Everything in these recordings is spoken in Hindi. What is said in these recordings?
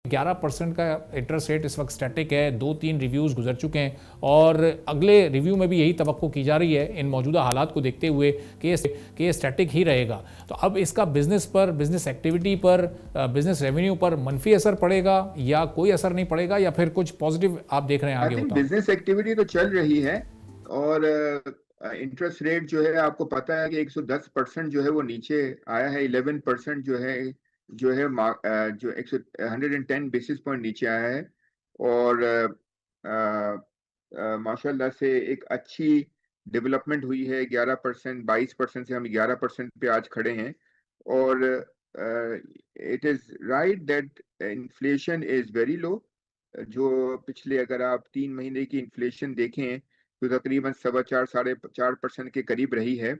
11% का इंटरेस्ट रेट इस वक्त स्टैटिक है। 2-3 रिव्यूज़ गुजर चुके हैं और अगले रिव्यू में भी यही तवक्को की जा रही है इन मौजूदा हालात को देखते हुए कि ये स्टैटिक ही रहेगा। तो अब इसका बिजनेस पर, बिजनेस एक्टिविटी पर, बिजनेस रेवेन्यू पर मनफी असर पड़ेगा या कोई असर नहीं पड़ेगा, या फिर कुछ पॉजिटिव आप देख रहे हैं आगे आई थिंक होता? बिजनेस एक्टिविटी तो चल रही है और इंटरेस्ट रेट जो है आपको पता है कि 110% जो है वो नीचे आया है। 11% जो 110 बेसिस पॉइंट नीचे आया है और माशाल्लाह से एक अच्छी डेवलपमेंट हुई है। 11%, 22% से हम 11% पे आज खड़े हैं और it is right that inflation is very low. जो पिछले अगर आप 3 महीने की इन्फ्लेशन देखें तो तकरीबन 4.25-4.5% के करीब रही है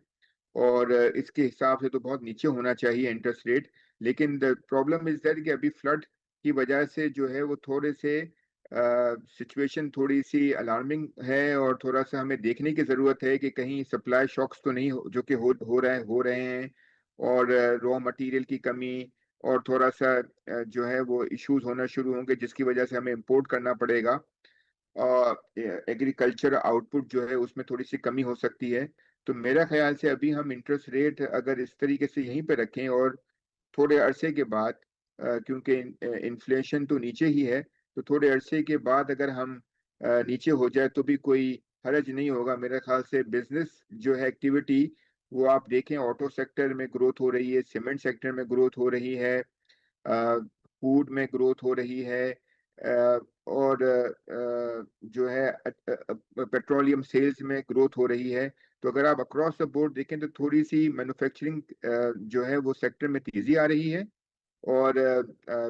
और इसके हिसाब से तो बहुत नीचे होना चाहिए इंटरेस्ट रेट। लेकिन द प्रॉब्लम इज दैट कि अभी फ्लड की वजह से जो है वो थोड़े से सिचुएशन थोड़ी सी अलार्मिंग है और थोड़ा सा हमें देखने की ज़रूरत है कि कहीं सप्लाई शॉक्स तो नहीं जो कि हो रहे हैं और रॉ मटेरियल की कमी और थोड़ा सा जो है वो इश्यूज होना शुरू होंगे जिसकी वजह से हमें इंपोर्ट करना पड़ेगा और एग्रीकल्चर आउटपुट जो है उसमें थोड़ी सी कमी हो सकती है। तो मेरा ख्याल से अभी हम इंटरेस्ट रेट अगर इस तरीके से यहीं पे रखें और थोड़े अरसे के बाद क्योंकि इन्फ्लेशन तो नीचे ही है, तो थोड़े अरसे के बाद अगर हम नीचे हो जाए तो भी कोई हर्ज नहीं होगा मेरे ख्याल से। बिजनेस जो है एक्टिविटी वो आप देखें, ऑटो सेक्टर में ग्रोथ हो रही है, सीमेंट सेक्टर में ग्रोथ हो रही है, फूड में ग्रोथ हो रही है और जो है पेट्रोलियम सेल्स में ग्रोथ हो रही है। तो अगर आप अक्रॉस द बोर्ड देखें तो थोड़ी सी मैन्युफैक्चरिंग जो है वो सेक्टर में तेजी आ रही है और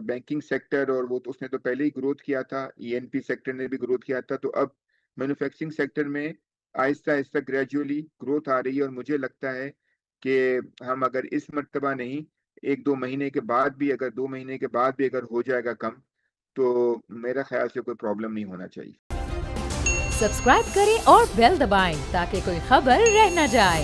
बैंकिंग सेक्टर और वो तो उसने तो पहले ही ग्रोथ किया था, ईएनपी सेक्टर ने भी ग्रोथ किया था। तो अब मैन्युफैक्चरिंग सेक्टर में आहिस्ता आहिस्ता ग्रेजुअली ग्रोथ आ रही है और मुझे लगता है कि हम अगर इस मर्तबा नहीं, 1-2 महीने के बाद भी, अगर 2 महीने के बाद भी अगर हो जाएगा कम, तो मेरा ख्याल से कोई प्रॉब्लम नहीं होना चाहिए। सब्सक्राइब करें और बेल दबाएं ताकि कोई खबर रह न जाए।